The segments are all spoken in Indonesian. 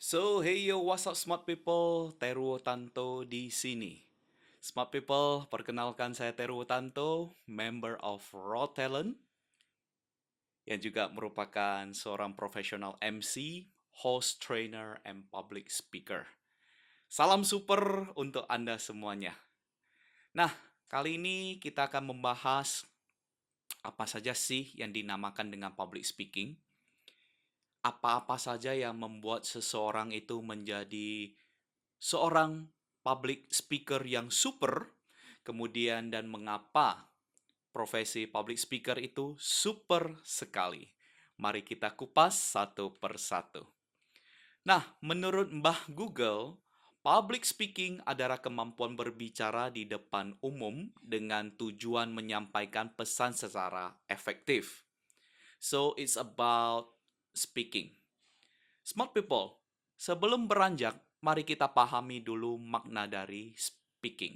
So, hey yo, what's up smart people? Teruo Tanto di sini. Smart people, perkenalkan saya Teruo Tanto, member of Raw Talent, yang juga merupakan seorang profesional MC, host, trainer, and public speaker. Salam super untuk Anda semuanya. Nah, kali ini kita akan membahas apa saja sih yang dinamakan dengan public speaking. Apa-apa saja yang membuat seseorang itu menjadi seorang public speaker yang super, kemudian dan mengapa profesi public speaker itu super sekali. Mari kita kupas satu persatu. Nah, menurut Mbah Google, public speaking adalah kemampuan berbicara di depan umum dengan tujuan menyampaikan pesan secara efektif. So, it's about speaking. Smart people, sebelum beranjak, mari kita pahami dulu makna dari speaking.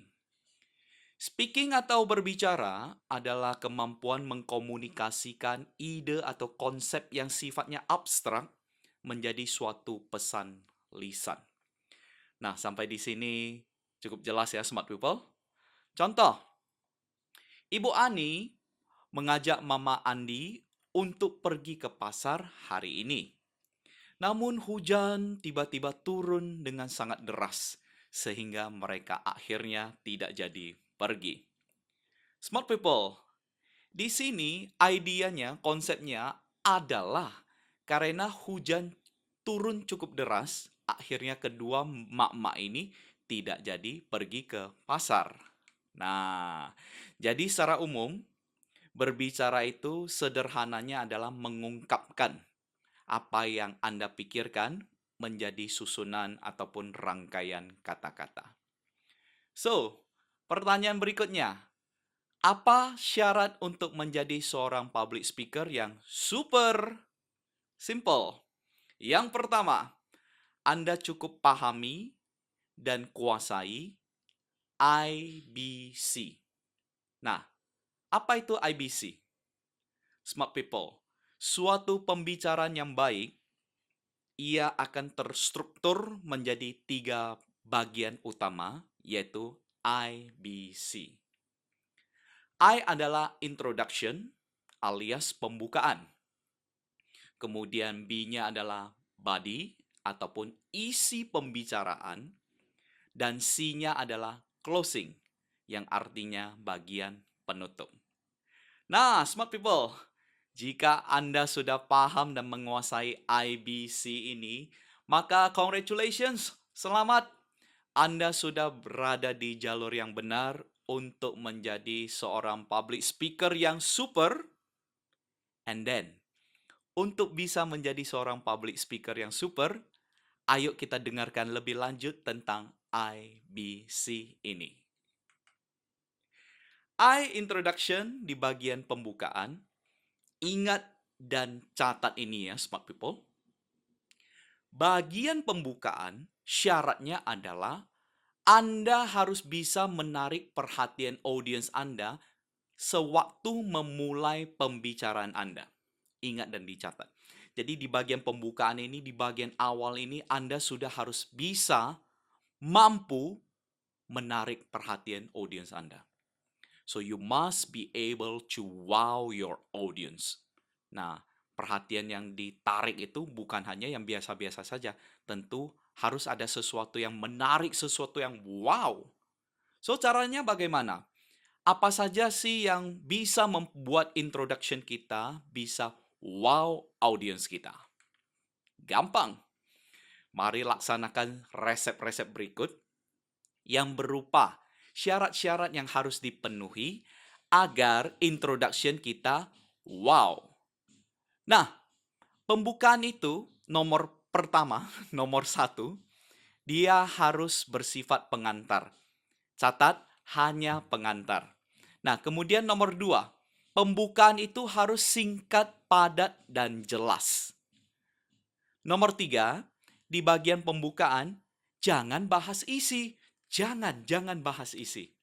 Speaking atau berbicara adalah kemampuan mengkomunikasikan ide atau konsep yang sifatnya abstrak menjadi suatu pesan lisan. Nah, sampai di sini cukup jelas ya, smart people. Contoh, Ibu Ani mengajak Mama Andi untuk pergi ke pasar hari ini. Namun hujan tiba-tiba turun dengan sangat deras, sehingga mereka akhirnya tidak jadi pergi. Smart people, di sini idenya, konsepnya adalah karena hujan turun cukup deras, akhirnya kedua mak-mak ini tidak jadi pergi ke pasar. Nah, jadi secara umum, berbicara itu sederhananya adalah mengungkapkan apa yang Anda pikirkan menjadi susunan ataupun rangkaian kata-kata. So, pertanyaan berikutnya. Apa syarat untuk menjadi seorang public speaker yang super simple? Yang pertama, Anda cukup pahami dan kuasai IBC. Nah, apa itu IBC? Smart people, suatu pembicaraan yang baik ia akan terstruktur menjadi 3 bagian utama, yaitu IBC. I adalah introduction alias pembukaan. Kemudian B-nya adalah body ataupun isi pembicaraan. Dan C-nya adalah closing yang artinya bagian penutup. Nah, smart people, jika Anda sudah paham dan menguasai IBC ini, maka congratulations, selamat. Anda sudah berada di jalur yang benar untuk menjadi seorang public speaker yang super. And then, untuk bisa menjadi seorang public speaker yang super, ayo kita dengarkan lebih lanjut tentang IBC ini. I introduction di bagian pembukaan. Ingat dan catat ini ya, smart people. Bagian pembukaan syaratnya adalah Anda harus bisa menarik perhatian audiens Anda sewaktu memulai pembicaraan Anda. Ingat dan dicatat. Jadi di bagian pembukaan ini, di bagian awal ini, Anda sudah harus bisa mampu menarik perhatian audiens Anda. So you must be able to wow your audience. Nah, perhatian yang ditarik itu bukan hanya yang biasa-biasa saja. Tentu harus ada sesuatu yang menarik, sesuatu yang wow. So, caranya bagaimana? Apa saja sih yang bisa membuat introduction kita bisa wow audience kita? Gampang. Mari laksanakan resep-resep berikut yang berupa syarat-syarat yang harus dipenuhi agar introduction kita wow. Nah, pembukaan itu nomor pertama, nomor satu, dia harus bersifat pengantar. Catat, hanya pengantar. Nah, kemudian nomor dua, pembukaan itu harus singkat, padat, dan jelas. Nomor tiga, di bagian pembukaan, jangan bahas isi. Jangan bahas isi.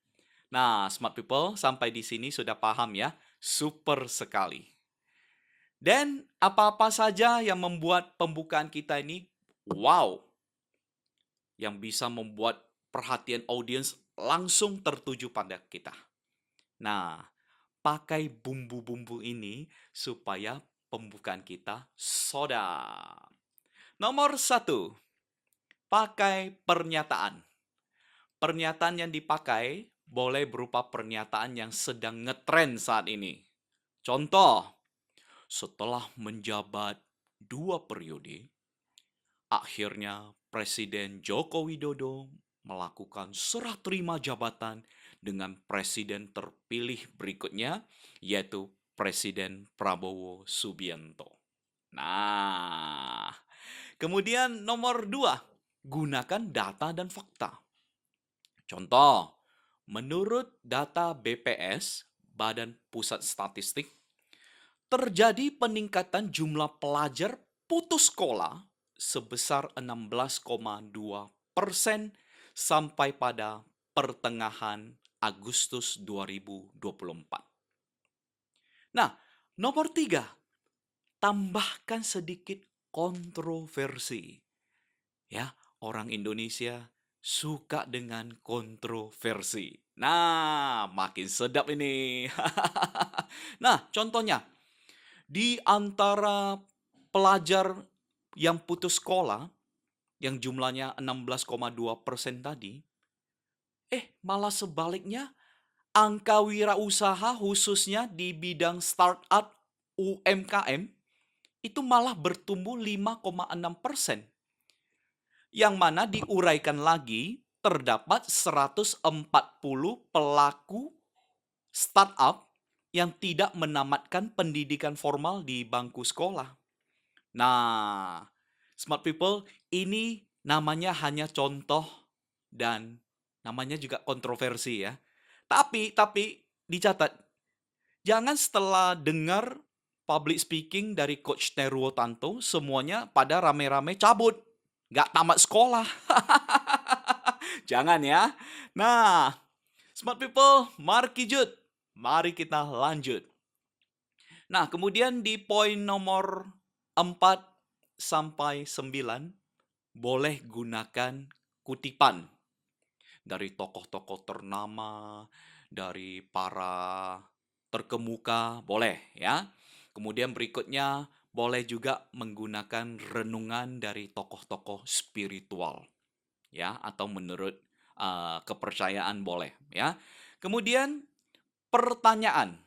Nah, smart people, sampai di sini sudah paham ya? Super sekali. Dan apa-apa saja yang membuat pembukaan kita ini wow. yang bisa membuat perhatian audiens langsung tertuju pada kita. Nah, pakai bumbu-bumbu ini supaya pembukaan kita soda. Nomor satu, pakai pernyataan. Pernyataan yang dipakai boleh berupa pernyataan yang sedang ngetren saat ini. Contoh, setelah menjabat 2 periode, akhirnya Presiden Joko Widodo melakukan serah terima jabatan dengan presiden terpilih berikutnya, yaitu Presiden Prabowo Subianto. Nah, kemudian nomor 2, gunakan data dan fakta. Contoh, menurut data BPS, Badan Pusat Statistik, terjadi peningkatan jumlah pelajar putus sekolah sebesar 16,2% sampai pada pertengahan Agustus 2024. Nah, nomor 3, tambahkan sedikit kontroversi. Ya, orang Indonesia suka dengan kontroversi. Nah, makin sedap ini. Nah, contohnya, di antara pelajar yang putus sekolah, yang jumlahnya 16,2% tadi, malah sebaliknya, angka wirausaha khususnya di bidang startup UMKM, itu malah bertumbuh 5,6%. Yang mana diuraikan lagi, terdapat 140 pelaku startup yang tidak menamatkan pendidikan formal di bangku sekolah. Nah, smart people, ini namanya hanya contoh dan namanya juga kontroversi ya. Tapi dicatat, jangan setelah dengar public speaking dari Coach Teruo Tanto, semuanya pada rame-rame cabut. Nggak tamat sekolah. Jangan ya. Nah, smart people, mari kijut. Mari kita lanjut. Nah, kemudian di poin nomor 4 sampai 9, boleh gunakan kutipan dari tokoh-tokoh ternama, dari para terkemuka, boleh ya. Kemudian berikutnya, boleh juga menggunakan renungan dari tokoh-tokoh spiritual, ya, atau menurut kepercayaan boleh, ya. Kemudian pertanyaan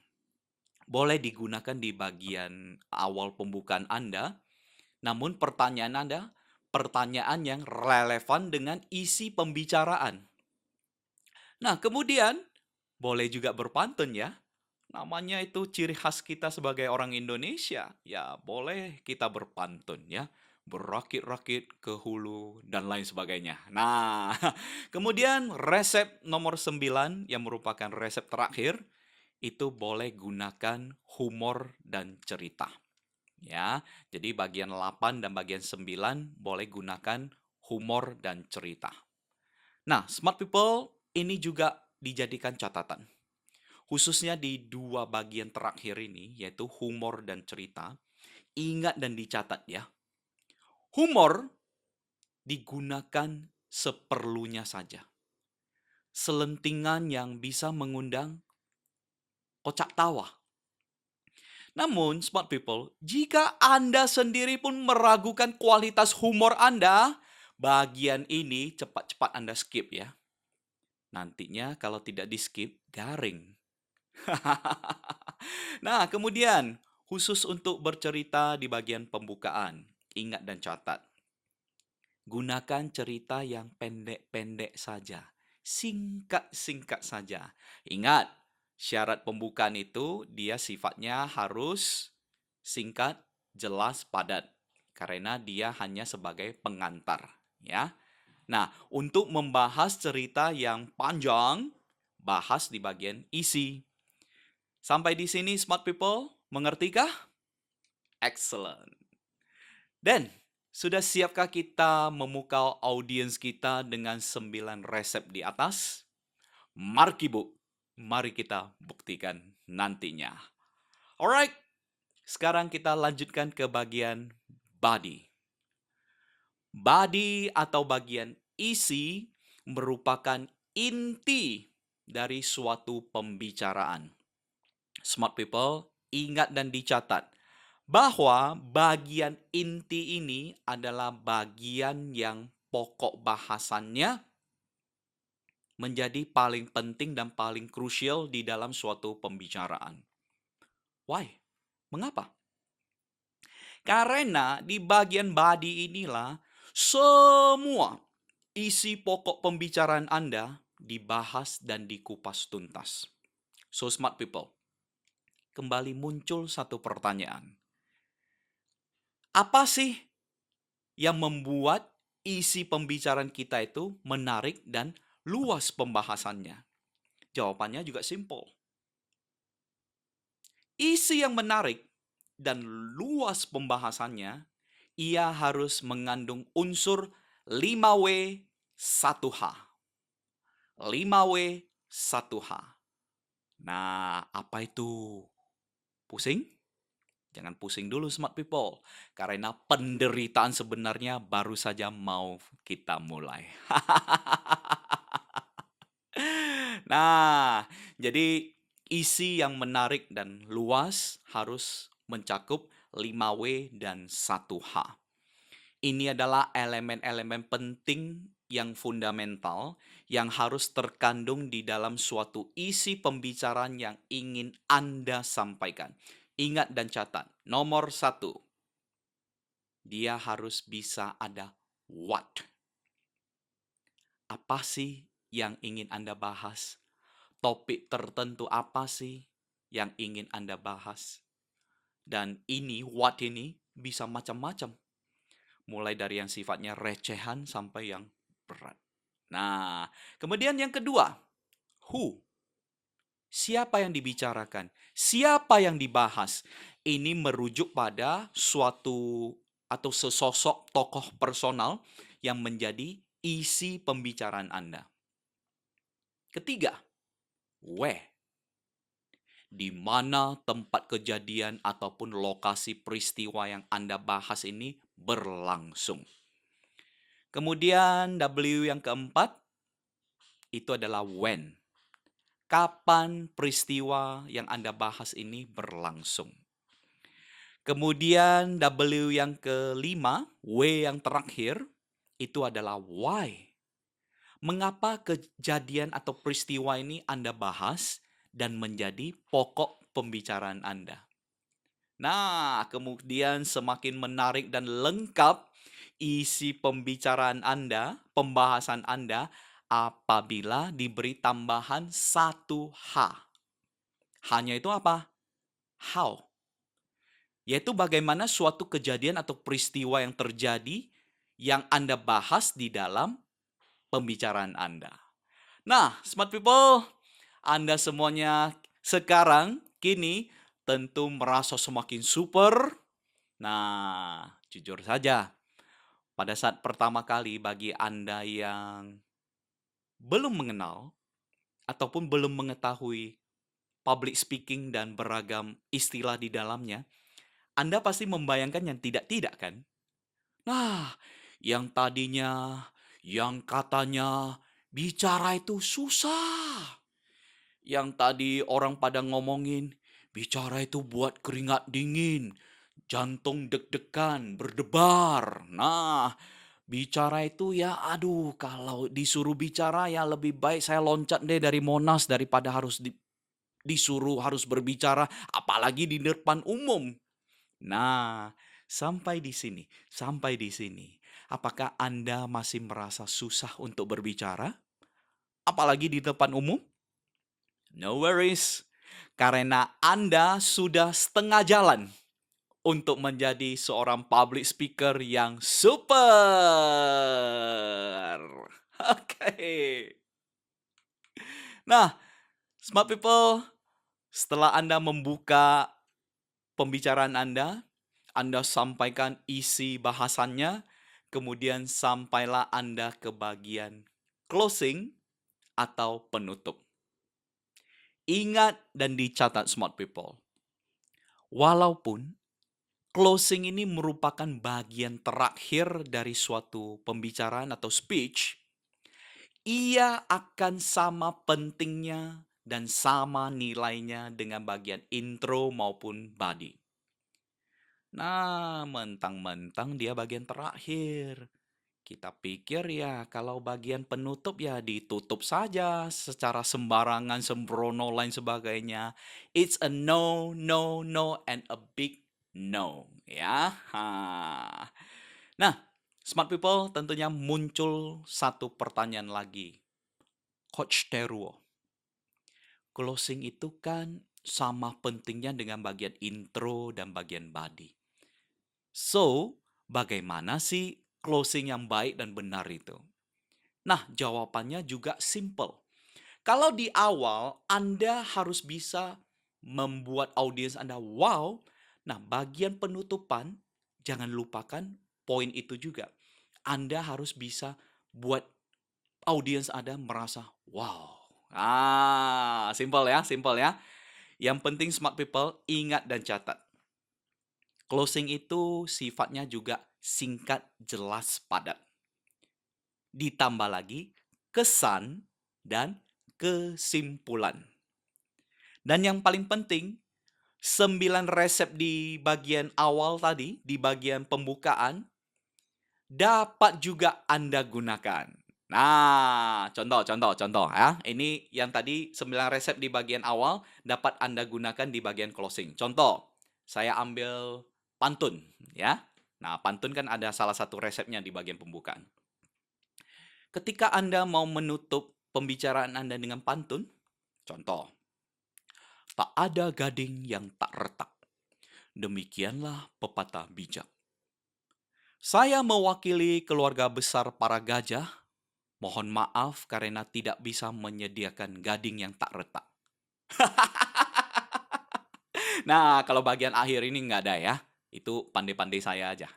boleh digunakan di bagian awal pembukaan Anda, namun pertanyaan yang relevan dengan isi pembicaraan. Nah, kemudian boleh juga berpantun ya. Namanya itu ciri khas kita sebagai orang Indonesia. Ya, boleh kita berpantun ya. Berakit-rakit ke hulu dan lain sebagainya. Nah, kemudian resep nomor 9 yang merupakan resep terakhir, itu boleh gunakan humor dan cerita. Ya, jadi bagian 8 dan bagian 9 boleh gunakan humor dan cerita. Nah, smart people, ini juga dijadikan catatan. Khususnya di 2 bagian terakhir ini, yaitu humor dan cerita. Ingat dan dicatat ya. Humor digunakan seperlunya saja. Selentingan yang bisa mengundang kocak tawa. Namun, smart people, jika Anda sendiri pun meragukan kualitas humor Anda, bagian ini cepat-cepat Anda skip ya. Nantinya kalau tidak di-skip, garing. Nah, kemudian khusus untuk bercerita di bagian pembukaan, ingat dan catat. Gunakan cerita yang pendek-pendek saja. Singkat-singkat saja. Ingat, syarat pembukaan itu dia sifatnya harus singkat, jelas, padat. Karena dia hanya sebagai pengantar, ya. Nah, untuk membahas cerita yang panjang, bahas di bagian isi. Sampai di sini smart people, mengertikah? Excellent. Dan sudah siapkah kita memukau audiens kita dengan 9 resep di atas? Mari kita buktikan nantinya. Alright, sekarang kita lanjutkan ke bagian body. Body atau bagian isi merupakan inti dari suatu pembicaraan. Smart people, ingat dan dicatat bahwa bagian inti ini adalah bagian yang pokok bahasannya menjadi paling penting dan paling krusial di dalam suatu pembicaraan. Why? Mengapa? Karena di bagian body inilah semua isi pokok pembicaraan Anda dibahas dan dikupas tuntas. So smart people, kembali muncul satu pertanyaan. Apa sih yang membuat isi pembicaraan kita itu menarik dan luas pembahasannya? Jawabannya juga simple. Isi yang menarik dan luas pembahasannya, ia harus mengandung unsur 5W 1H. 5W 1H. Nah, apa itu? Pusing? Jangan pusing dulu smart people, karena penderitaan sebenarnya baru saja mau kita mulai. Nah, jadi isi yang menarik dan luas harus mencakup 5W dan 1H. Ini adalah elemen-elemen penting yang fundamental yang harus terkandung di dalam suatu isi pembicaraan yang ingin Anda sampaikan. Ingat dan catat, nomor 1, dia harus bisa ada what. Apa sih yang ingin Anda bahas? Topik tertentu apa sih yang ingin Anda bahas? Dan ini, what ini bisa macam-macam. Mulai dari yang sifatnya recehan sampai yang berat. Nah, kemudian yang kedua, who. Siapa yang dibicarakan? Siapa yang dibahas? Ini merujuk pada suatu atau sesosok tokoh personal yang menjadi isi pembicaraan Anda. Ketiga, where. Di mana tempat kejadian ataupun lokasi peristiwa yang Anda bahas ini berlangsung. Kemudian W yang keempat, itu adalah when. Kapan peristiwa yang Anda bahas ini berlangsung. Kemudian W yang kelima, W yang terakhir, itu adalah why. Mengapa kejadian atau peristiwa ini Anda bahas dan menjadi pokok pembicaraan Anda. Nah, kemudian semakin menarik dan lengkap isi pembicaraan Anda, pembahasan Anda, apabila diberi tambahan 1H. H-nya itu apa? How. Yaitu bagaimana suatu kejadian atau peristiwa yang terjadi yang Anda bahas di dalam pembicaraan Anda. Nah, smart people, Anda semuanya sekarang, kini tentu merasa semakin super. Nah, jujur saja, pada saat pertama kali bagi Anda yang belum mengenal ataupun belum mengetahui public speaking dan beragam istilah di dalamnya, Anda pasti membayangkan yang tidak-tidak kan? Nah, yang tadinya, yang katanya bicara itu susah. Yang tadi orang pada ngomongin, bicara itu buat keringat dingin, jantung deg-degan, berdebar. Nah, bicara itu ya aduh, kalau disuruh bicara ya lebih baik saya loncat deh dari Monas daripada harus disuruh harus berbicara, apalagi di depan umum. Nah, sampai di sini. Apakah Anda masih merasa susah untuk berbicara? Apalagi di depan umum? No worries, karena Anda sudah setengah jalan untuk menjadi seorang public speaker yang super. Oke. Nah, smart people, setelah Anda membuka pembicaraan Anda sampaikan isi bahasannya, kemudian sampailah Anda ke bagian closing atau penutup. Ingat dan dicatat smart people. Walaupun closing ini merupakan bagian terakhir dari suatu pembicaraan atau speech, ia akan sama pentingnya dan sama nilainya dengan bagian intro maupun body. Nah, mentang-mentang dia bagian terakhir. Kita pikir ya kalau bagian penutup ya ditutup saja secara sembarangan, sembrono, lain sebagainya. It's a no, no, no, and a big no. Ya. Nah, smart people tentunya muncul satu pertanyaan lagi. Coach Teruo, closing itu kan sama pentingnya dengan bagian intro dan bagian body. So, bagaimana sih closing yang baik dan benar itu? Nah, jawabannya juga simple. Kalau di awal Anda harus bisa membuat audiens Anda wow, nah bagian penutupan jangan lupakan poin itu juga. Anda harus bisa buat audiens Anda merasa wow. Simple ya, simple ya. Yang penting smart people ingat dan catat. Closing itu sifatnya juga singkat, jelas, padat. Ditambah lagi kesan dan kesimpulan. Dan yang paling penting, 9 resep di bagian awal tadi, di bagian pembukaan, dapat juga Anda gunakan. Nah, contoh ya. Ini yang tadi 9 resep di bagian awal dapat Anda gunakan di bagian closing. Contoh, saya ambil pantun ya. Nah, pantun kan ada salah satu resepnya di bagian pembukaan. Ketika Anda mau menutup pembicaraan Anda dengan pantun, contoh, tak ada gading yang tak retak. Demikianlah pepatah bijak. Saya mewakili keluarga besar para gajah. Mohon maaf karena tidak bisa menyediakan gading yang tak retak. Nah, kalau bagian akhir ini nggak ada ya. Itu pandai-pandai saya aja.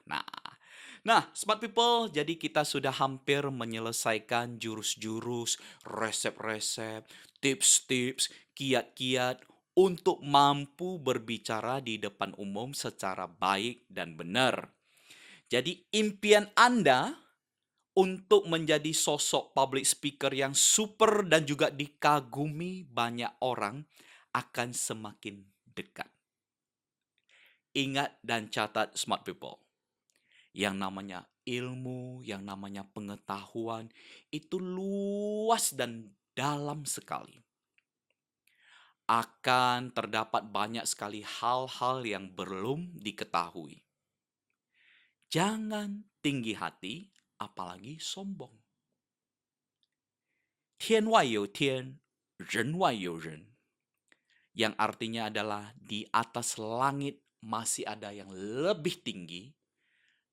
Nah, smart people, jadi kita sudah hampir menyelesaikan jurus-jurus, resep-resep, tips-tips, kiat-kiat untuk mampu berbicara di depan umum secara baik dan benar. Jadi impian Anda untuk menjadi sosok public speaker yang super dan juga dikagumi banyak orang akan semakin dekat. Ingat dan catat smart people. Yang namanya ilmu, yang namanya pengetahuan itu luas dan dalam sekali. Akan terdapat banyak sekali hal-hal yang belum diketahui. Jangan tinggi hati, apalagi sombong. Tian wai you tian, ren wai you ren. Yang artinya adalah di atas langit masih ada yang lebih tinggi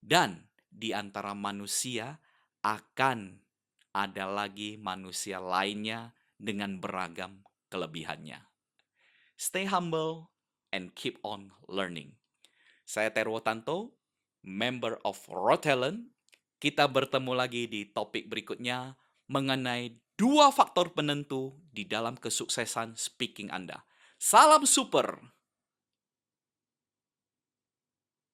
dan di antara manusia akan ada lagi manusia lainnya dengan beragam kelebihannya. Stay humble and keep on learning. Saya Teruo Tanto, member of Raw Talent. Kita bertemu lagi di topik berikutnya mengenai 2 faktor penentu di dalam kesuksesan speaking Anda. Salam super!